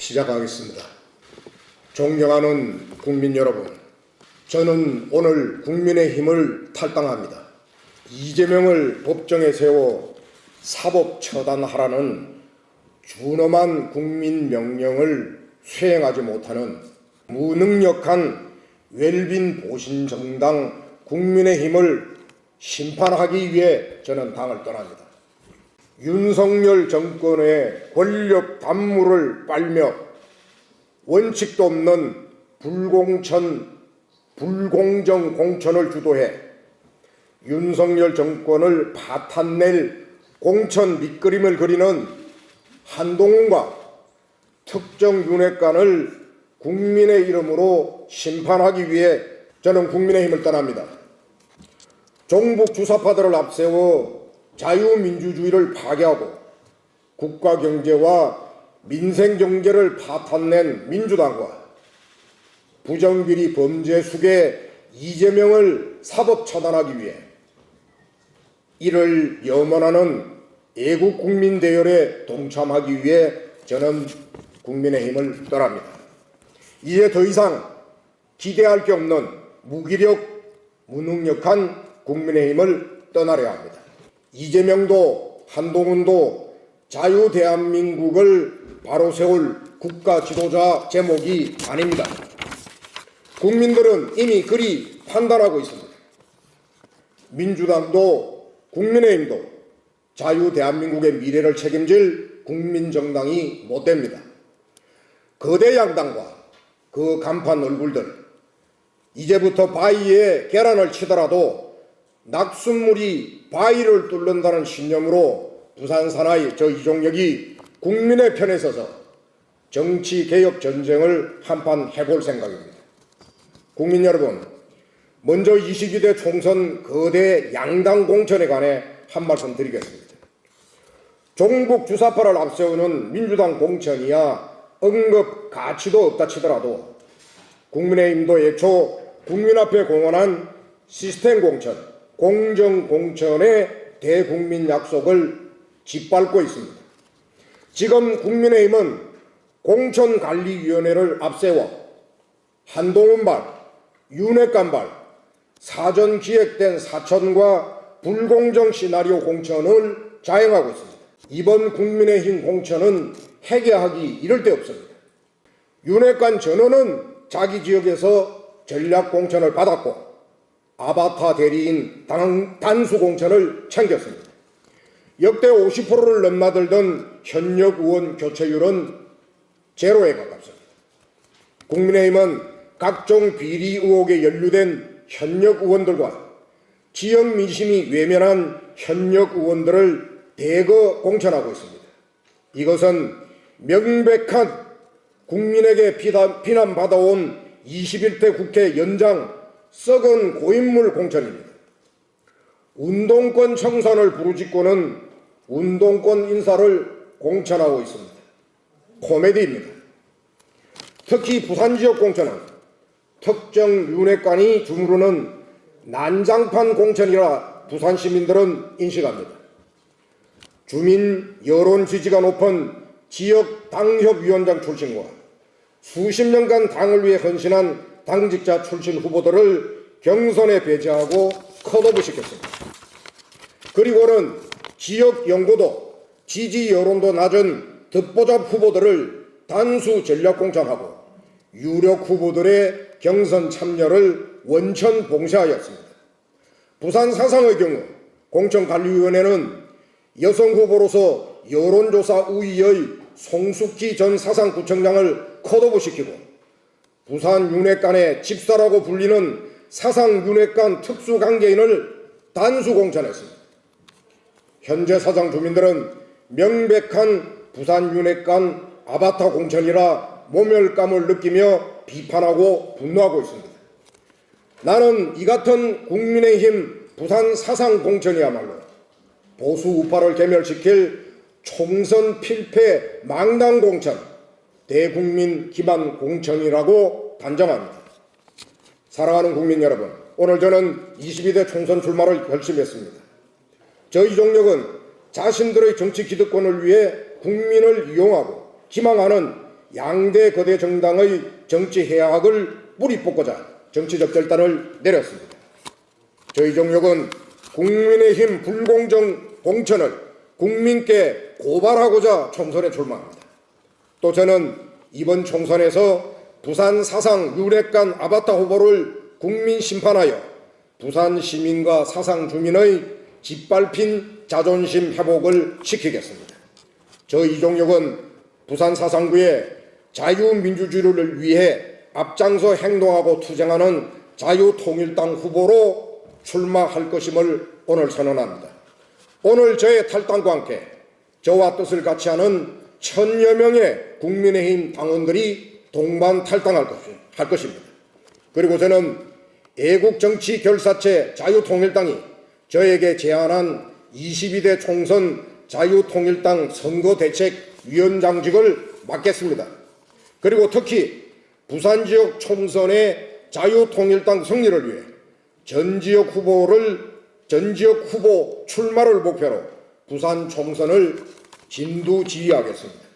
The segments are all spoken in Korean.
시작하겠습니다. 존경하는 국민 여러분, 저는 오늘 국민의힘을 탈당합니다. 이재명을 법정에 세워 사법 처단하라는 준엄한 국민 명령을 수행하지 못하는 무능력한 웰빈 보신 정당 국민의힘을 심판하기 위해 저는 당을 떠납니다. 윤석열 정권의 권력 담물을 빨며 원칙도 없는 불공정 공천을 주도해 윤석열 정권을 파탄낼 공천 밑그림을 그리는 한동훈과 특정 윤핵관을 국민의 이름으로 심판하기 위해 저는 국민의힘을 떠납니다. 종북 주사파들을 앞세워 자유민주주의를 파괴하고 국가 경제와 민생 경제를 파탄낸 민주당과 부정비리 범죄 수괴 이재명을 사법 처단하기 위해 이를 염원하는 애국 국민 대열에 동참하기 위해 저는 국민의힘을 떠납니다. 이제 더 이상 기대할 게 없는 무기력, 무능력한 국민의힘을 떠나려 합니다. 이재명도 한동훈도 자유 대한민국을 바로 세울 국가 지도자 제목이 아닙니다. 국민들은 이미 그리 판단하고 있습니다. 민주당도 국민의힘도 자유 대한민국의 미래를 책임질 국민정당이 못 됩니다. 거대 양당과 그 간판 얼굴들, 이제부터 바위에 계란을 치더라도 낙숫물이 바위를 뚫는다는 신념으로 부산 사나이 저 이종혁이 국민의 편에 서서 정치개혁 전쟁을 한판 해볼 생각입니다. 국민 여러분, 먼저 22대 총선 거대 양당 공천에 관해 한 말씀 드리겠습니다. 종북 주사파를 앞세우는 민주당 공천이야 언급 가치도 없다 치더라도 국민의힘도 애초 국민 앞에 공언한 시스템 공천, 공정 공천의 대국민 약속을 짓밟고 있습니다. 지금 국민의힘은 공천관리위원회를 앞세워 한동훈발, 윤핵관발, 사전 기획된 사천과 불공정 시나리오 공천을 자행하고 있습니다. 이번 국민의힘 공천은 회개하기 이를 데 없습니다. 윤핵관 전원은 자기 지역에서 전략 공천을 받았고 아바타 대리인 단수 공천을 챙겼습니다. 역대 50%를 넘나들던 현역 의원 교체율은 제로에 가깝습니다. 국민의힘은 각종 비리 의혹에 연루된 현역 의원들과 지역 민심이 외면한 현역 의원들을 대거 공천하고 있습니다. 이것은 명백한 국민에게 비난받아온 21대 국회 연장 썩은 고인물 공천입니다. 운동권 청산을 부르짖고는 운동권 인사를 공천하고 있습니다. 코미디입니다. 특히 부산 지역 공천은 특정 윤핵관이 주무르는 난장판 공천이라 부산 시민들은 인식합니다. 주민 여론 지지가 높은 지역 당협위원장 출신과 수십 년간 당을 위해 헌신한 당직자 출신 후보들을 경선에 배제하고 컷오프 시켰습니다. 그리고는 지역 연고도 지지 여론도 낮은 듣보잡 후보들을 단수 전략 공천하고 유력 후보들의 경선 참여를 원천 봉쇄하였습니다. 부산 사상의 경우 공천관리위원회는 여성 후보로서 여론조사 우위의 송숙희 전 사상구청장을 컷오프 시키고 부산 윤핵관의 집사라고 불리는 사상 윤핵관 특수관계인을 단수 공천했습니다. 현재 사상 주민들은 명백한 부산 윤핵관 아바타 공천이라 모멸감을 느끼며 비판하고 분노하고 있습니다. 나는 이 같은 국민의힘 부산 사상 공천이야말로 보수 우파를 괴멸시킬 총선 필패 망당 공천, 대국민 기반 공천이라고 단정합니다. 사랑하는 국민 여러분, 오늘 저는 22대 총선 출마를 결심했습니다. 저 이종혁은 자신들의 정치 기득권을 위해 국민을 이용하고 기망하는 양대 거대 정당의 정치 해악을 뿌리 뽑고자 정치적 결단을 내렸습니다. 저희 종족은 국민의힘 불공정 공천을 국민께 고발하고자 총선에 출마합니다. 또 저는 이번 총선에서 부산 사상 윤핵관 아바타 후보를 국민 심판하여 부산 시민과 사상 주민의 짓밟힌 자존심 회복을 시키겠습니다. 저 이종혁은 부산 사상구의 자유민주주의를 위해 앞장서 행동하고 투쟁하는 자유통일당 후보로 출마할 것임을 오늘 선언합니다. 오늘 저의 탈당과 함께 저와 뜻을 같이 하는 1000여 명의 국민의힘 당원들이 동반 탈당할 것입니다. 그리고 저는 애국정치 결사체 자유통일당이 저에게 제안한 22대 총선 자유통일당 선거대책위원장직을 맡겠습니다. 그리고 특히 부산지역 총선의 자유통일당 승리를 위해 전지역 후보 출마를 목표로 부산 총선을 진두지휘하겠습니다.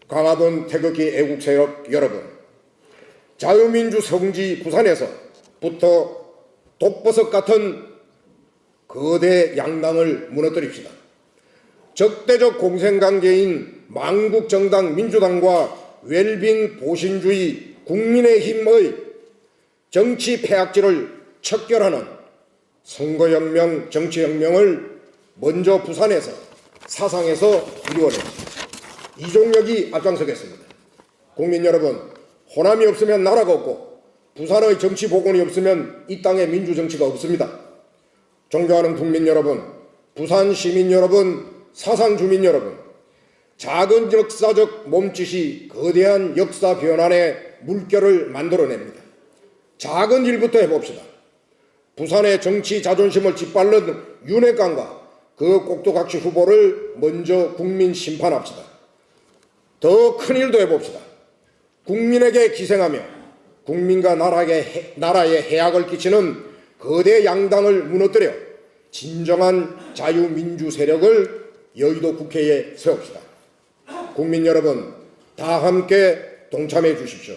강화도 태극기 애국세력 여러분, 자유민주 성지 부산에서부터 독버섯 같은 거대 양당을 무너뜨립시다. 적대적 공생관계인 망국정당 민주당과 웰빙 보신주의 국민의힘의 정치 폐악질을 척결하는 선거혁명, 정치혁명을 먼저 부산에서 사상에서 이루어냅시다. 이종혁이 앞장서겠습니다. 국민 여러분, 호남이 없으면 나라가 없고 부산의 정치 복원이 없으면 이 땅에 민주정치가 없습니다. 존경하는 국민 여러분, 부산 시민 여러분, 사상 주민 여러분, 작은 역사적 몸짓이 거대한 역사 변환의 물결을 만들어냅니다. 작은 일부터 해봅시다. 부산의 정치 자존심을 짓밟는 윤핵관과 그 꼭두각시 후보를 먼저 국민 심판합시다. 더 큰 일도 해봅시다. 국민에게 기생하며 국민과 나라에 해악을 끼치는 거대 양당을 무너뜨려 진정한 자유민주 세력을 여의도 국회에 세웁시다. 국민 여러분, 다 함께 동참해 주십시오.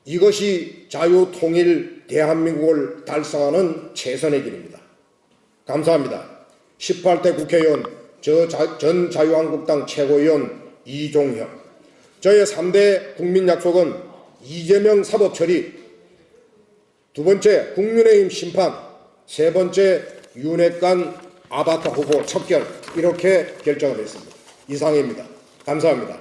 이것이 자유통일 대한민국을 달성하는 최선의 길입니다. 감사합니다. 18대 국회의원 전 자유한국당 최고위원 이종혁. 저의 3대 국민약속은 이재명 사법 처리, 두 번째 국민의힘 심판, 세 번째 윤핵관 아바타 후보 척결, 이렇게 결정을 했습니다. 이상입니다. 감사합니다.